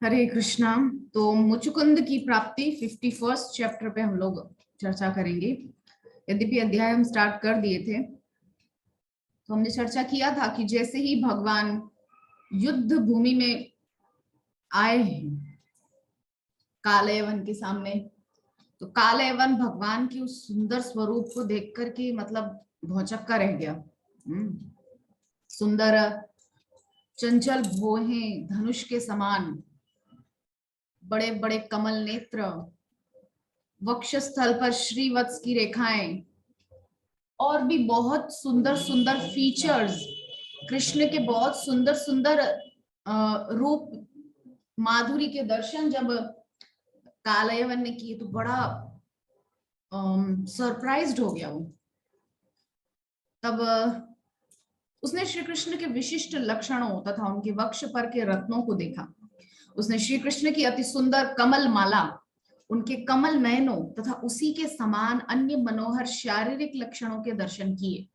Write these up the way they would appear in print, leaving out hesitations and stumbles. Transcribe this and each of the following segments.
हरे कृष्णा। तो मुचुकुंद की प्राप्ति 51st चैप्टर पे हम लोग चर्चा करेंगे। यद्यपि अध्याय हम स्टार्ट कर दिए थे, तो हमने चर्चा किया था कि जैसे ही भगवान युद्ध भूमि में आए हैं कालयवन के सामने, तो कालयवन भगवान की उस सुंदर स्वरूप को देख करके मतलब भौचक्का रह गया। सुंदर चंचल भौहें धनुष के समान, बड़े बड़े कमल नेत्र, वक्षस्थल पर श्रीवत्स की रेखाएं और भी बहुत सुंदर सुंदर फीचर्स, कृष्ण के बहुत सुंदर सुंदर रूप माधुरी के दर्शन जब कालयवन ने किए तो बड़ा सरप्राइज्ड हो गया वो। तब उसने श्री कृष्ण के विशिष्ट लक्षणों तथा उनके वक्ष पर के रत्नों को देखा। उसने श्री कृष्ण की अति सुंदर कमल माला, उनके कमल नयनों तथा उसी के समान अन्य मनोहर शारीरिक लक्षणों के दर्शन किए।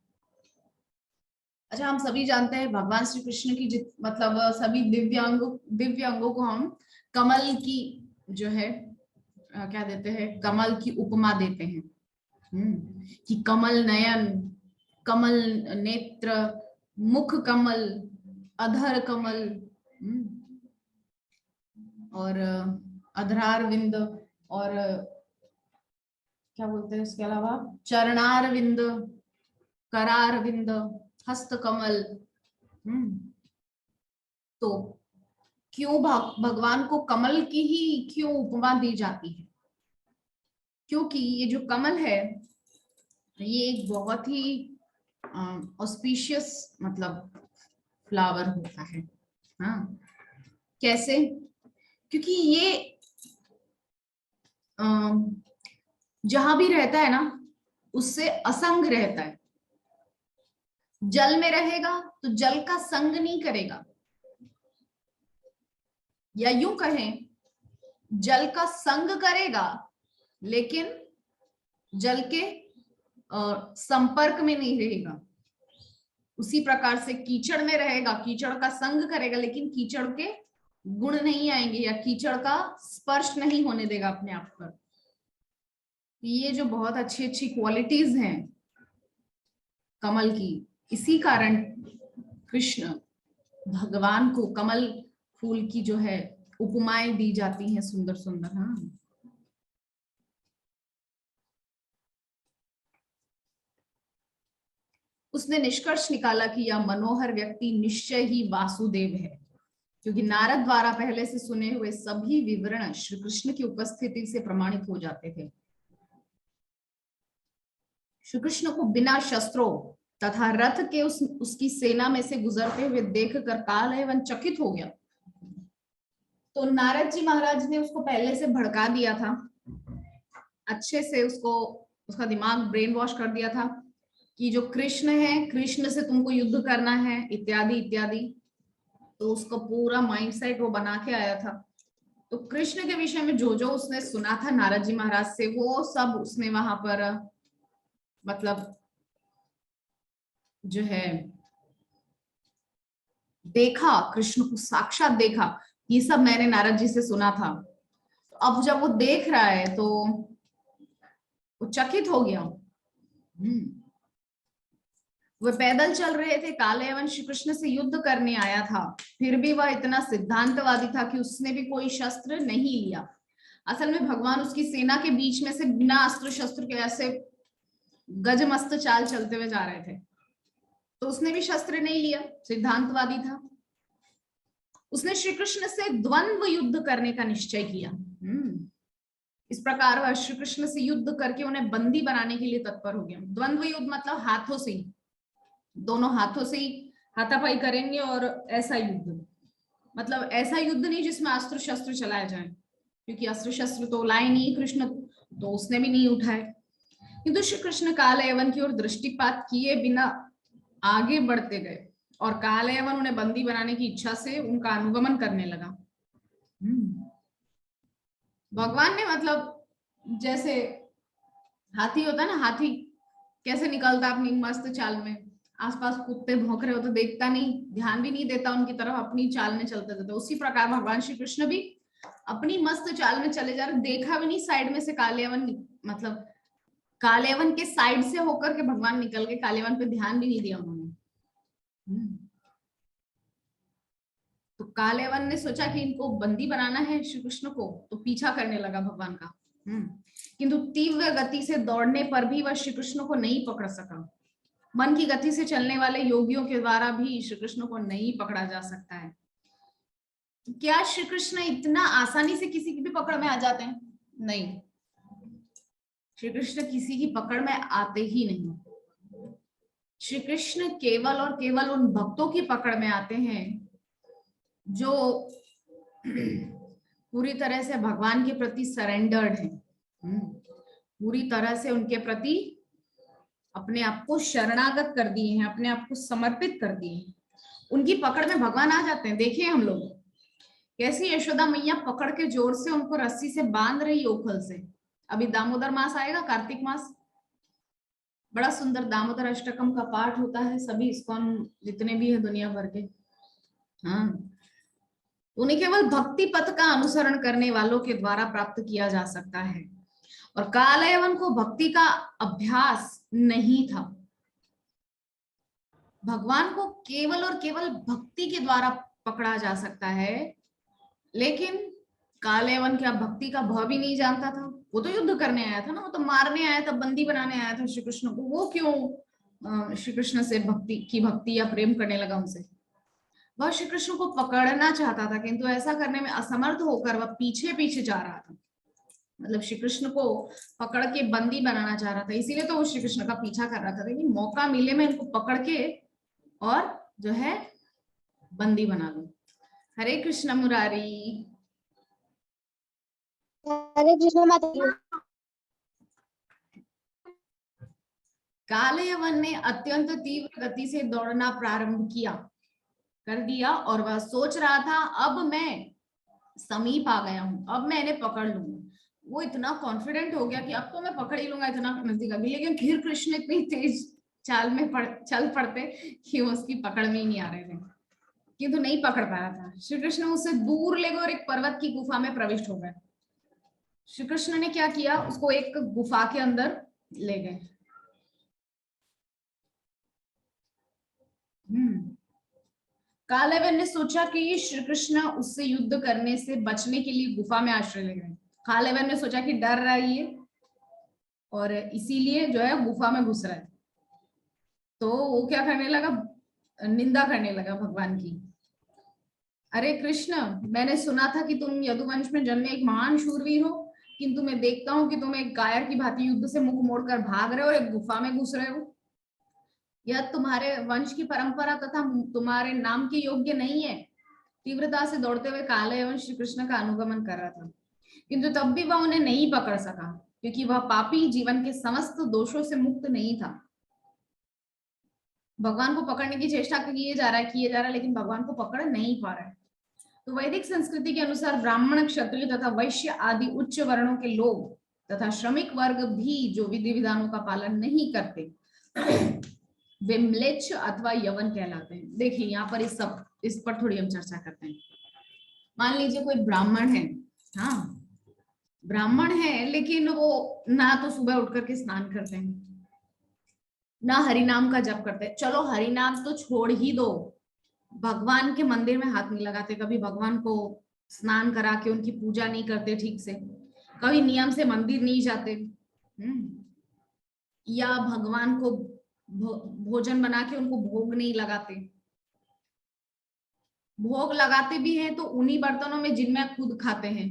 अच्छा, हम सभी जानते हैं भगवान श्री कृष्ण की मतलब सभी दिव्य अंगों को हम कमल की जो है क्या देते हैं, कमल की उपमा देते हैं। कि कमल नयन, कमल नेत्र, मुख कमल, अधर कमल, और अधरार विंद, और क्या बोलते हैं इसके अलावा चरणार विंद, करार विंद, हस्त कमल। तो क्यों भगवान को कमल की ही क्यों उपमा दी जाती है? क्योंकि ये जो कमल है ये एक बहुत ही ऑस्पिशियस मतलब फ्लावर होता है। हाँ, कैसे? क्योंकि ये जहां भी रहता है ना उससे असंग रहता है। जल में रहेगा तो जल का संग नहीं करेगा, या यूं कहें जल का संग करेगा लेकिन जल के संपर्क में नहीं रहेगा। उसी प्रकार से कीचड़ में रहेगा, कीचड़ का संग करेगा लेकिन कीचड़ के गुण नहीं आएंगे या कीचड़ का स्पर्श नहीं होने देगा अपने आप पर। ये जो बहुत अच्छी अच्छी क्वालिटीज हैं कमल की, इसी कारण कृष्ण भगवान को कमल फूल की जो है उपमाएं दी जाती हैं सुंदर सुंदर। हाँ, उसने निष्कर्ष निकाला कि यह मनोहर व्यक्ति निश्चय ही वासुदेव है, क्योंकि नारद द्वारा पहले से सुने हुए सभी विवरण श्री कृष्ण की उपस्थिति से प्रमाणित हो जाते थे। श्री कृष्ण को बिना शस्त्रों तथा रथ के उसकी सेना में से गुजरते हुए देखकर कालयवन चकित हो गया। तो नारद जी महाराज ने उसको पहले से भड़का दिया था, अच्छे से उसको उसका दिमाग ब्रेन वॉश कर दिया था कि जो कृष्ण है, कृष्ण से तुमको युद्ध करना है इत्यादि इत्यादि। तो उसका पूरा माइंडसेट वो बना के आया था। तो कृष्ण के विषय में जो जो उसने सुना था नारद जी महाराज से, वो सब उसने वहां पर मतलब जो है देखा, कृष्ण को साक्षात देखा। ये सब मैंने नारद जी से सुना था। तो अब जब वो देख रहा है तो वो चकित हो गया। वह पैदल चल रहे थे, कालयवन श्री कृष्ण से युद्ध करने आया था, फिर भी वह इतना सिद्धांतवादी था कि उसने भी कोई शस्त्र नहीं लिया। असल में भगवान उसकी सेना के बीच में से बिना अस्त्र शस्त्र के ऐसे गजमस्त चाल चलते हुए जा रहे थे, तो उसने भी शस्त्र नहीं लिया, सिद्धांतवादी था। उसने श्री कृष्ण से द्वंद्व युद्ध करने का निश्चय किया। इस प्रकार वह श्री कृष्ण से युद्ध करके उन्हें बंदी बनाने के लिए तत्पर हो गया। द्वंद्व युद्ध मतलब हाथों से, दोनों हाथों से ही हाथापाई करेंगे, और ऐसा युद्ध मतलब ऐसा युद्ध नहीं जिसमें अस्त्र शस्त्र चलाए जाए, क्योंकि अस्त्र शस्त्र तो लाए नहीं कृष्ण, तो उसने भी नहीं उठाए। किंतु श्री कृष्ण कालयवन की ओर दृष्टिपात किए बिना आगे बढ़ते गए, और कालयवन उन्हें बंदी बनाने की इच्छा से उनका अनुगमन करने लगा। भगवान ने मतलब जैसे हाथी होता है ना, हाथी कैसे निकलता अपनी मस्त चाल में, आसपास कुत्ते भौंक रहे हो तो देखता नहीं, ध्यान भी नहीं देता उनकी तरफ, अपनी चाल में चलते थे। तो उसी प्रकार भगवान श्री कृष्ण भी अपनी मस्त चाल में चले जा रहे, देखा भी नहीं साइड में से कालेवन, मतलब कालेवन के साइड से होकर के भगवान निकल गए, कालेवन पे ध्यान भी नहीं दिया उन्होंने। तो कालेवन ने सोचा कि इनको बंदी बनाना है श्री कृष्ण को, तो पीछा करने लगा भगवान का। किंतु तीव्र गति से दौड़ने पर भी वह श्री कृष्ण को नहीं पकड़ सका। मन की गति से चलने वाले योगियों के द्वारा भी श्री कृष्ण को नहीं पकड़ा जा सकता है। क्या श्री कृष्ण इतना आसानी से किसी की भी पकड़ में आ जाते हैं? नहीं, श्री कृष्ण किसी की पकड़ में आते ही नहीं। श्री कृष्ण केवल और केवल उन भक्तों की पकड़ में आते हैं जो पूरी तरह से भगवान के प्रति सरेंडर्ड हैं, पूरी तरह से उनके प्रति अपने आप को शरणागत कर दिए हैं, अपने आप को समर्पित कर दिए हैं, उनकी पकड़ में भगवान आ जाते हैं। देखिए हम लोग कैसी यशोदा मैया पकड़ के जोर से उनको रस्सी से बांध रही ओखल से। अभी दामोदर मास आएगा, कार्तिक मास, बड़ा सुंदर दामोदर अष्टकम का पाठ होता है, सभी इस्कॉन जितने भी है दुनिया भर के। हाँ, उन्हें केवल भक्ति पथ का अनुसरण करने वालों के द्वारा प्राप्त किया जा सकता है, और कालयवन को भक्ति का अभ्यास नहीं था। भगवान को केवल और केवल भक्ति के द्वारा पकड़ा जा सकता है, लेकिन कालयवन क्या भक्ति का भाव भी नहीं जानता था? वो तो युद्ध करने आया था ना, वो तो मारने आया था, बंदी बनाने आया था श्री कृष्ण को। वो क्यों श्री कृष्ण से भक्ति या प्रेम करने लगा उनसे? वह श्री कृष्ण को पकड़ना चाहता था, किंतु ऐसा करने में असमर्थ होकर वह पीछे पीछे जा रहा था। मतलब श्री कृष्ण को पकड़ के बंदी बनाना चाह रहा था, इसीलिए तो वो श्री कृष्ण का पीछा कर रहा था, लेकिन मौका मिले मैं इनको पकड़ के और जो है बंदी बना लूं। हरे कृष्ण मुरारी। हरे कृष्ण माता। कालयवन ने अत्यंत तीव्र गति से दौड़ना प्रारंभ कर दिया और वह सोच रहा था अब मैं समीप आ गया हूं, अब मैं इन्हें पकड़ लूंगा। वो इतना कॉन्फिडेंट हो गया कि अब तो मैं पकड़ ही लूंगा, इतना नजदीक आ गया। लेकिन फिर कृष्ण इतनी तेज चाल में चल पड़ते कि उसकी पकड़ में ही नहीं आ रहे थे, किंतु नहीं पकड़ पाया था। श्री कृष्ण उससे दूर ले गए और एक पर्वत की गुफा में प्रविष्ट हो गए। श्री कृष्ण ने क्या किया, उसको एक गुफा के अंदर ले गए। कालयवन ने सोचा कि श्री कृष्ण उससे युद्ध करने से बचने के लिए गुफा में आश्रय ले गए। कालयवन ने सोचा कि डर रहा है ये और इसीलिए जो है गुफा में घुस रहा है। तो वो क्या करने लगा, निंदा करने लगा भगवान की। अरे कृष्ण, मैंने सुना था कि तुम यदुवंश में जन्मे एक महान शूरवीर हो, किंतु मैं देखता हूँ कि तुम एक कायर की भांति युद्ध से मुख मोड़कर भाग रहे हो और एक गुफा में घुस रहे हो। यह तुम्हारे वंश की परंपरा तथा तुम्हारे नाम के योग्य नहीं है। तीव्रता से दौड़ते हुए कालयवन श्री कृष्ण का अनुगमन कर रहा था, किंतु तब भी वह उन्हें नहीं पकड़ सका, क्योंकि वह पापी जीवन के समस्त दोषों से मुक्त नहीं था। भगवान को पकड़ने की चेष्टा किए जा रहा है, लेकिन भगवान को पकड़ नहीं पा रहा है। तो वैदिक संस्कृति के अनुसार ब्राह्मण, क्षत्रिय तथा वैश्य आदि उच्च वर्णों के लोग तथा श्रमिक वर्ग भी जो विधि विधानों का पालन नहीं करते वे म्लेच्छ अथवा यवन कहलाते हैं। देखिए यहाँ पर इस पर थोड़ी हम चर्चा करते हैं। मान लीजिए कोई ब्राह्मण है, हाँ ब्राह्मण है, लेकिन वो ना तो सुबह उठ करके स्नान करते हैं, ना हरिनाम का जप करते हैं। चलो हरिनाम तो छोड़ ही दो, भगवान के मंदिर में हाथ नहीं लगाते, कभी भगवान को स्नान करा के उनकी पूजा नहीं करते ठीक से, कभी नियम से मंदिर नहीं जाते, या भगवान को भोजन बना के उनको भोग नहीं लगाते। भोग लगाते भी हैं तो उन्हीं बर्तनों में जिनमें खुद खाते हैं।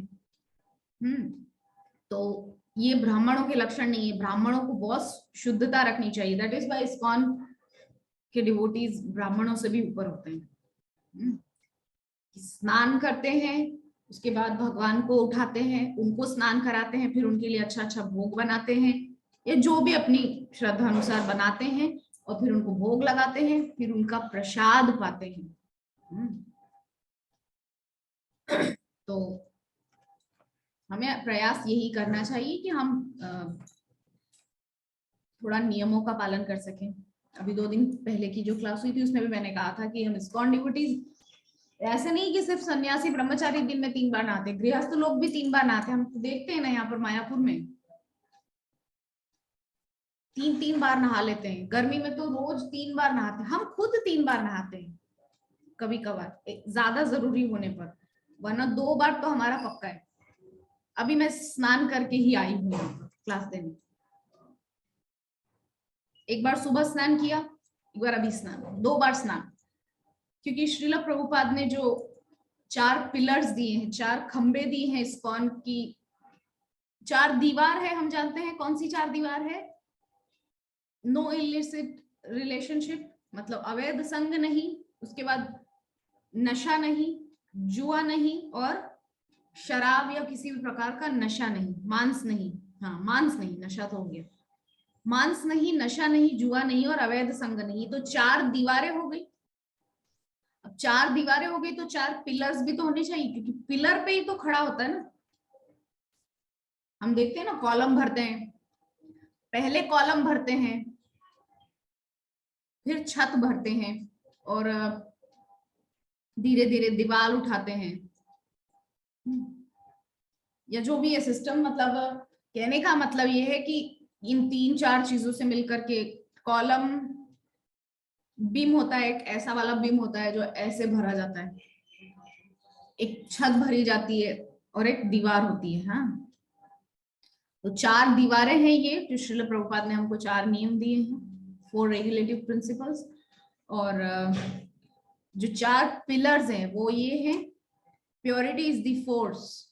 तो ये ब्राह्मणों के लक्षण नहीं है। ब्राह्मणों को बहुत शुद्धता रखनी चाहिए। दैट इज व्हाई इस्कॉन के डिवोटीज ब्राह्मणों से भी ऊपर होते हैं। स्नान करते हैं, उसके बाद भगवान को उठाते हैं, उनको स्नान कराते हैं, फिर उनके लिए अच्छा अच्छा भोग बनाते हैं, ये जो भी अपनी श्रद्धा अनुसार बनाते हैं, और फिर उनको भोग लगाते हैं, फिर उनका प्रसाद पाते हैं। तो हमें प्रयास यही करना चाहिए कि हम थोड़ा नियमों का पालन कर सकें। अभी 2 दिन पहले की जो क्लास हुई थी उसमें भी मैंने कहा था कि हम इस्कॉन डिवोटीज ऐसे नहीं कि सिर्फ सन्यासी ब्रह्मचारी दिन में 3 बार नहाते, गृहस्थ लोग भी 3 बार नहाते। हम देखते हैं ना यहाँ पर मायापुर में 3 बार नहा लेते हैं। गर्मी में तो रोज 3 बार नहाते हैं, हम खुद 3 बार नहाते हैं कभी कभार ज्यादा जरूरी होने पर, वरना 2 बार तो हमारा पक्का है। अभी मैं स्नान करके ही आई हूँ क्लास देने। एक बार सुबह स्नान किया, एक बार अभी स्नान, 2 बार स्नान। क्योंकि श्रील प्रभुपाद ने जो 4 पिलर्स दिए हैं, 4 खंबे दिए हैं इस्कॉन की, 4 दीवार है, हम जानते हैं कौन सी 4 दीवार है। नो इलिसिट रिलेशनशिप, मतलब अवैध संग नहीं, उसके बाद नशा नहीं, जुआ नहीं, और शराब या किसी भी प्रकार का नशा नहीं, मांस नहीं, हाँ मांस नहीं, नशा तो हो गया, मांस नहीं, नशा नहीं, जुआ नहीं और अवैध संग नहीं। तो 4 दीवारें हो गई। अब 4 दीवारें हो गई तो 4 पिलर्स भी तो होने चाहिए, क्योंकि पिलर पे ही तो खड़ा होता है ना। हम देखते हैं ना कॉलम भरते हैं, पहले कॉलम भरते हैं, फिर छत भरते हैं, और धीरे धीरे दीवार उठाते हैं, या जो भी है सिस्टम। मतलब कहने का मतलब ये है कि इन 3-4 चीजों से मिलकर के कॉलम, बीम होता है, एक ऐसा वाला बीम होता है जो ऐसे भरा जाता है, एक छत भरी जाती है, और एक दीवार होती है। हाँ, तो 4 दीवारें हैं ये, जो श्रील प्रभुपाद ने हमको 4 नियम दिए हैं, 4 रेगुलेटिव प्रिंसिपल्स। और जो 4 पिलर्स हैं वो ये हैं, प्योरिटी इज द फोर्स,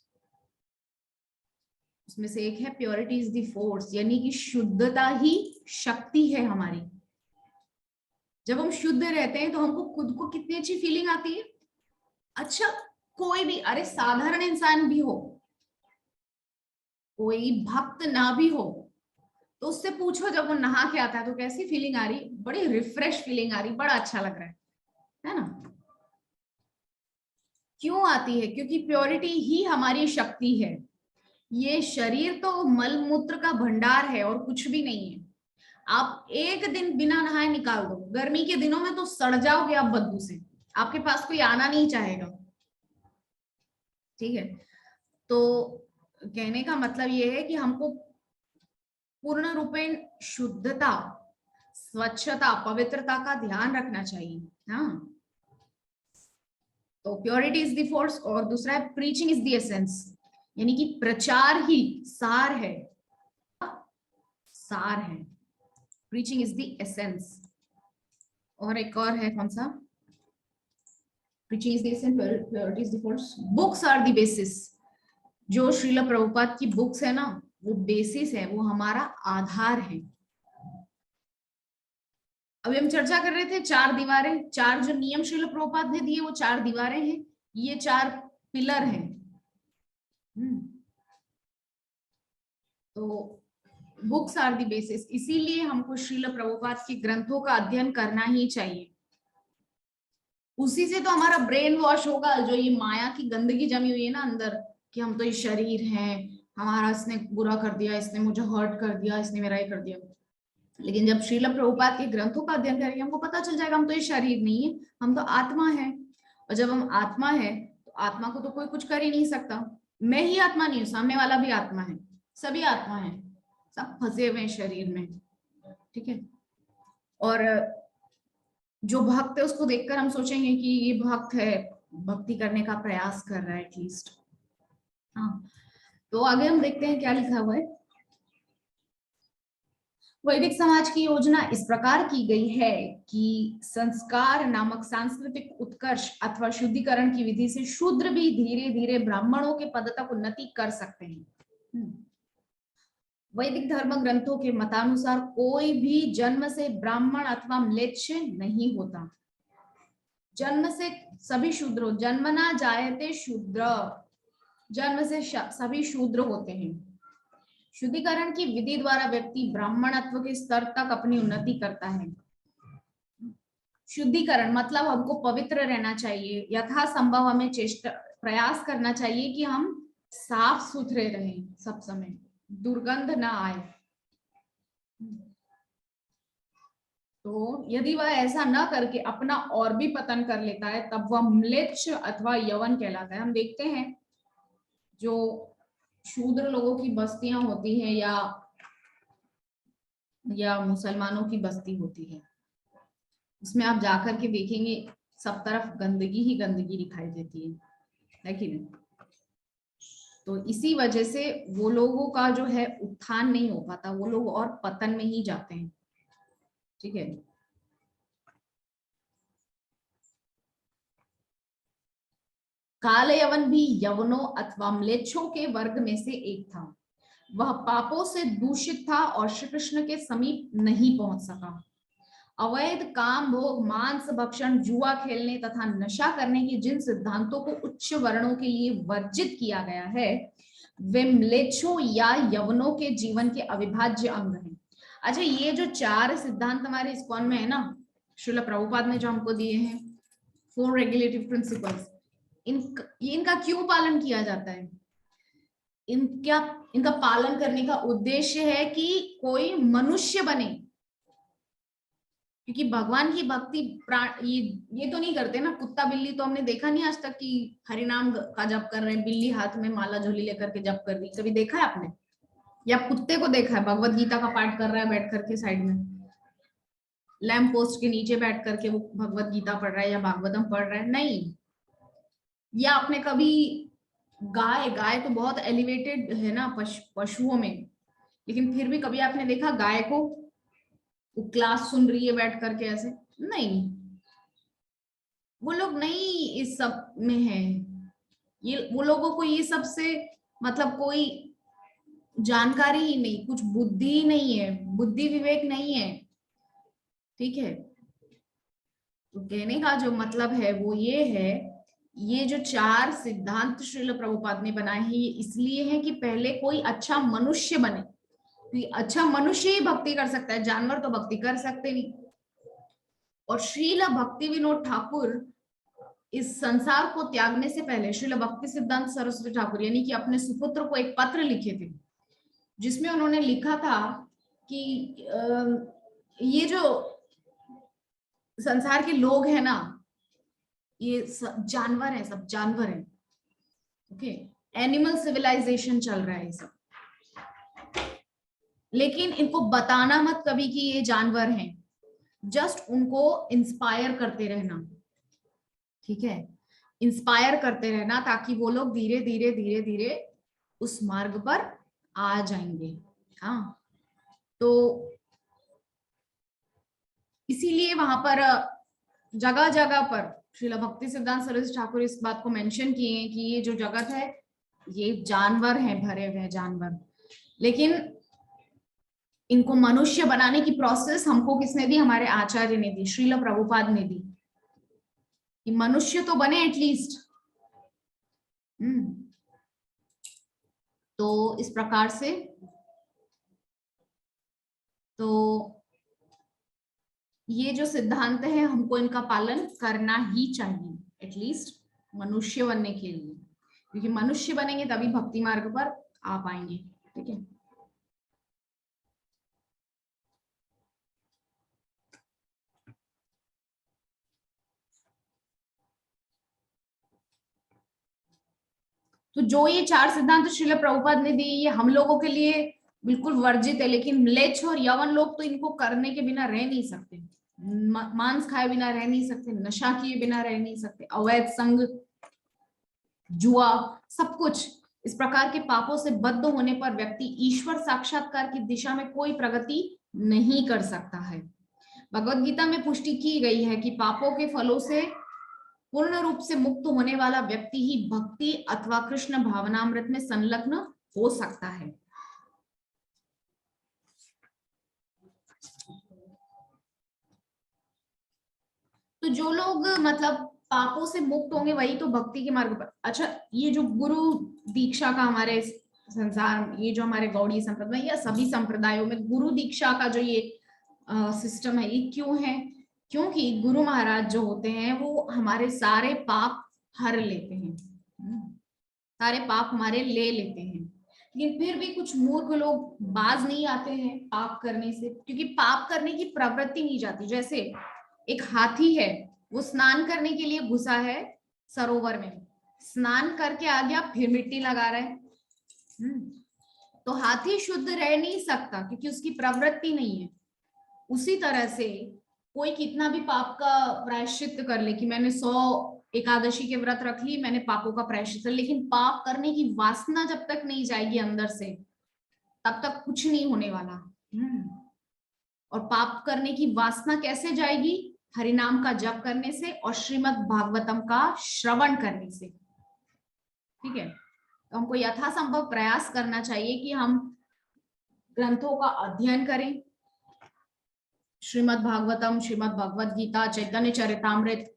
उसमें से एक है प्योरिटी इज द फोर्स, यानी कि शुद्धता ही शक्ति है हमारी। जब हम शुद्ध रहते हैं तो हमको खुद को कितनी अच्छी फीलिंग आती है। अच्छा, कोई भी, अरे साधारण इंसान भी हो, कोई भक्त ना भी हो, तो उससे पूछो जब वो नहा के आता है तो कैसी फीलिंग आ रही, बड़ी रिफ्रेश फीलिंग आ रही, बड़ा अच्छा लग रहा है ना। क्यों आती है? क्योंकि प्योरिटी ही हमारी शक्ति है। ये शरीर तो मल मूत्र का भंडार है और कुछ भी नहीं है। आप एक दिन बिना नहाए निकाल दो, गर्मी के दिनों में तो सड़ जाओगे आप बदबू से, आपके पास कोई आना नहीं चाहेगा। ठीक है, तो कहने का मतलब ये है कि हमको पूर्ण रूपेण शुद्धता, स्वच्छता, पवित्रता का ध्यान रखना चाहिए। हाँ, तो प्योरिटी इज द फोर्स, और दूसरा है प्रीचिंग इज द एसेंस, यानी कि प्रचार ही सार है, सार है, प्रीचिंग इज द एसेंस। और एक और है कौन सा, preaching is the essence, purity is the force, books are the basis. जो श्रील प्रभुपाद की बुक्स है ना, वो बेसिस है, वो हमारा आधार है। अभी हम चर्चा कर रहे थे 4 दीवारें, 4 जो नियम श्रील प्रभुपाद ने दिए वो 4 दीवारें हैं, ये 4 पिलर हैं। तो बुक्स आर दी बेसिस, इसीलिए हमको श्रील प्रभुपाद के ग्रंथों का अध्ययन करना ही चाहिए। उसी से तो हमारा ब्रेन वॉश होगा, जो ये माया की गंदगी जमी हुई है ना अंदर, कि हम तो ये शरीर हैं, हमारा इसने बुरा कर दिया, इसने मुझे हर्ट कर दिया, इसने मेरा ये कर दिया। लेकिन जब श्रील प्रभुपाद के ग्रंथों का अध्ययन करेंगे हमको पता चल जाएगा हम तो ये शरीर नहीं है, हम तो आत्मा है। और जब हम आत्मा है तो आत्मा को तो कोई कुछ कर ही नहीं सकता। मैं ही आत्मा नहीं हूँ, सामने वाला भी आत्मा है, सभी आत्मा है, सब फंसे हुए हैं शरीर में। ठीक है, और जो भक्त है उसको देखकर हम सोचेंगे कि ये भक्त है, भक्ति करने का प्रयास कर रहा है एटलीस्ट। हाँ, तो आगे हम देखते हैं क्या लिखा हुआ है। वैदिक समाज की योजना इस प्रकार की गई है कि संस्कार नामक सांस्कृतिक उत्कर्ष अथवा शुद्धिकरण की विधि से शूद्र भी धीरे धीरे ब्राह्मणों के पद तक उन्नति कर सकते हैं। वैदिक धर्म ग्रंथों के मतानुसार कोई भी जन्म से ब्राह्मण अथवा म्लेच्छ नहीं होता। जन्म से सभी शूद्र, जन्मना जायते शूद्र, जन्म से सभी शूद्र होते हैं। शुद्धिकरण की विधि द्वारा व्यक्ति ब्राह्मणत्व के स्तर तक अपनी उन्नति करता है। शुद्धिकरण मतलब हमको पवित्र रहना चाहिए, यथासंभव हमें चेष्टा प्रयास करना चाहिए कि हम साफ सुथरे रहें, सब समय दुर्गंध ना आए। तो यदि वह ऐसा न करके अपना और भी पतन कर लेता है तब वह म्लेच्छ अथवा यवन कहलाता है। हम देखते हैं जो शूद्र लोगों की बस्तियां होती हैं या मुसलमानों की बस्ती होती है, उसमें आप जाकर के देखेंगे सब तरफ गंदगी ही गंदगी दिखाई देती है कि नहीं। तो इसी वजह से वो लोगों का जो है उत्थान नहीं हो पाता, वो लोग और पतन में ही जाते हैं। ठीक है, काल यवन भी यवनों अथवा म्लेच्छों के वर्ग में से एक था। वह पापों से दूषित था और श्री कृष्ण के समीप नहीं पहुंच सका। अवैध काम भोग, मांस भक्षण, जुआ खेलने तथा नशा करने के जिन सिद्धांतों को उच्च वर्णों के लिए वर्जित किया गया है वे म्लेच्छों या यवनों के जीवन के अविभाज्य अंग हैं। अच्छा, ये जो 4 सिद्धांत हमारे इस्कॉन में है ना, श्रील प्रभुपाद ने जो हमको दिए हैं 4 रेगुलेटिव प्रिंसिपल्स, इनका क्यों पालन किया जाता है? इनका पालन करने का उद्देश्य है कि कोई मनुष्य बने, क्योंकि भगवान की भक्ति ये तो नहीं करते ना। कुत्ता बिल्ली तो हमने देखा नहीं आज तक कि हरिनाम का जप कर रहे हैं, बिल्ली हाथ में माला झोली लेकर के जप कर रही, कभी देखा है आपने? या कुत्ते को देखा है भगवत गीता का पाठ कर रहा है बैठ करके साइड में, लैम्प पोस्ट के नीचे बैठ करके वो भगवत गीता पढ़ रहा है या भागवतम पढ़ रहा है? नहीं। या आपने कभी गाय तो बहुत एलिवेटेड है ना पशुओं में, लेकिन फिर भी कभी आपने देखा गाय को वो क्लास सुन रही है बैठ करके ऐसे? नहीं, वो लोग नहीं इस सब में है। ये वो लोगों को ये सब से मतलब कोई जानकारी ही नहीं, कुछ बुद्धि ही नहीं है, बुद्धि विवेक नहीं है। ठीक है, तो कहने का जो मतलब है वो ये है, ये जो 4 सिद्धांत श्रील प्रभुपाद ने बनाए हैं ये इसलिए है कि पहले कोई अच्छा मनुष्य बने। तो अच्छा मनुष्य ही भक्ति कर सकता है, जानवर तो भक्ति कर सकते नहीं। और श्रील भक्ति विनोद ठाकुर इस संसार को त्यागने से पहले श्रील भक्ति सिद्धांत सरस्वती ठाकुर यानी कि अपने सुपुत्र को एक पत्र लिखे थे, जिसमें उन्होंने लिखा था कि ये जो संसार के लोग हैं ना, ये जानवर है, सब जानवर है। ओके, एनिमल सिविलाइजेशन चल रहा है ये सब, लेकिन इनको बताना मत कभी कि ये जानवर हैं, जस्ट उनको इंस्पायर करते रहना। ठीक है, इंस्पायर करते रहना ताकि वो लोग धीरे धीरे धीरे धीरे उस मार्ग पर आ जाएंगे। हाँ, तो इसीलिए वहां पर जगह जगह पर श्रील भक्ति सिद्धांत सरस्वती ठाकुर इस बात को मेंशन किए हैं कि ये जो जगत है ये जानवर हैं, भरे हुए जानवर। लेकिन इनको मनुष्य बनाने की प्रोसेस हमको किसने दी? हमारे आचार्य ने दी, श्रील प्रभुपाद ने दी, कि मनुष्य तो बने एटलीस्ट। तो इस प्रकार से तो ये जो सिद्धांत है हमको इनका पालन करना ही चाहिए, एटलीस्ट मनुष्य बनने के लिए, क्योंकि मनुष्य बनेंगे तभी भक्ति मार्ग पर आ पाएंगे। ठीक है, तो जो ये 4 सिद्धांत श्रील प्रभुपाद ने दिए ये हम लोगों के लिए बिल्कुल वर्जित है, लेकिन म्लेच्छ और यवन लोग तो इनको करने के बिना रह नहीं सकते, मांस खाए बिना रह नहीं सकते, नशा किए बिना रह नहीं सकते, अवैध संग, जुआ, सब कुछ। इस प्रकार के पापों से बद्ध होने पर व्यक्ति ईश्वर साक्षात्कार की दिशा में कोई प्रगति नहीं कर सकता है। भगवत गीता में पुष्टि की गई है कि पापों के फलों से पूर्ण रूप से मुक्त होने वाला व्यक्ति ही भक्ति अथवा कृष्ण भावनामृत में संलग्न हो सकता है। तो जो लोग मतलब पापों से मुक्त होंगे वही तो भक्ति के मार्ग पर। अच्छा, ये जो गुरु दीक्षा का हमारे संसार, ये जो हमारे गौड़ी संप्रदाय या सभी संप्रदायों में गुरु दीक्षा का जो ये सिस्टम है, ये क्यों है? क्योंकि गुरु महाराज जो होते हैं वो हमारे सारे पाप हर लेते हैं, सारे पाप हमारे ले लेते हैं। लेकिन फिर भी कुछ मूर्ख लोग बाज नहीं आते हैं पाप करने से, क्योंकि पाप करने की प्रवृत्ति नहीं जाती। जैसे एक हाथी है, वो स्नान करने के लिए घुसा है सरोवर में, स्नान करके आ गया, फिर मिट्टी लगा रहा है। तो हाथी शुद्ध रह नहीं सकता क्योंकि उसकी प्रवृत्ति नहीं है। उसी तरह से कोई कितना भी पाप का प्रायश्चित कर ले कि मैंने 100 एकादशी के व्रत रख ली, मैंने पापों का प्रायश्चित, लेकिन पाप करने की वासना जब तक नहीं जाएगी अंदर से, तब तक कुछ नहीं होने वाला। और पाप करने की वासना कैसे जाएगी? हरिनाम का जप करने से और श्रीमद् भागवतम का श्रवण करने से। ठीक है, तो हमको यथासंभव प्रयास करना चाहिए कि हम ग्रंथों का अध्ययन करें, श्रीमद् भागवतम, श्रीमद् भगवद गीता, चैतन्य चरितामृत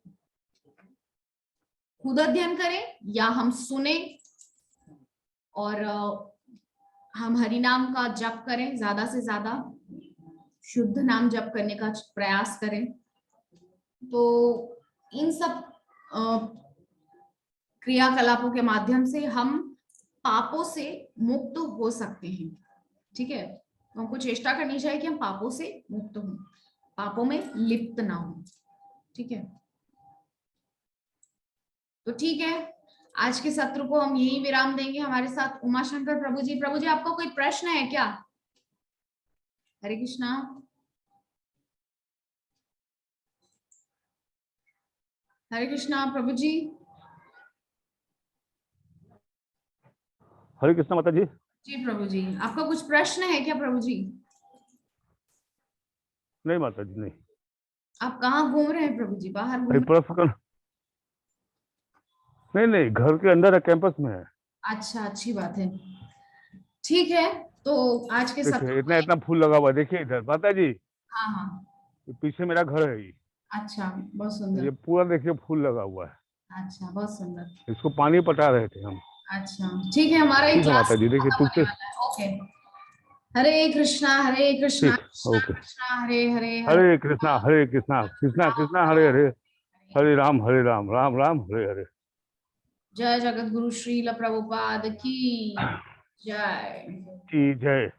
खुद अध्ययन करें या हम सुने, और हम हरि नाम का जप करें, ज्यादा से ज्यादा शुद्ध नाम जप करने का प्रयास करें। तो इन सब क्रियाकलापों के माध्यम से हम पापों से मुक्त हो सकते हैं। ठीक है, तो हमको चेष्टा करनी चाहिए कि हम पापों से मुक्त हों, पापों में लिप्त ना हो। ठीक है, तो ठीक है, आज के सत्र को हम यही विराम देंगे। हमारे साथ उमा शंकर प्रभु जी। प्रभु जी, आपका कोई प्रश्न है क्या? हरे कृष्णा। हरे कृष्णा प्रभु जी। हरे कृष्णा माता जी। जी प्रभु जी, आपका कुछ प्रश्न है क्या प्रभु जी? नहीं माता जी, नहीं। आप कहाँ घूम रहे हैं प्रभु जी? बाहर घूम रहे प्रश्न नहीं, घर के अंदर है, कैंपस में है। अच्छा, अच्छी बात है। ठीक है, तो आज के सत्र देखिए इतना इतना फूल लगा हुआ है, देखिए इधर माता जी, हाँ हाँ, पीछे मेरा घर है। ये अच्छा, बहुत सुंदर। पूरा देखिए फूल लगा हुआ है। अच्छा, बहुत सुंदर। इसको पानी पटा रहे थे हम। अच्छा, ठीक है, हमारा एक ठीक है क्लास माता जी, देखिए खत्म होने तुझसे। वाला है। ओके, हरे कृष्णा हरे कृष्णा ठीक, कृष्णा ओके। कृष्णा हरे हरे, हरे हरे कृष्णा कृष्णा कृष्णा हरे हरे, हरे राम राम राम हरे हरे। जय जगत गुरु श्रील प्रभुपाद की जय। की जय।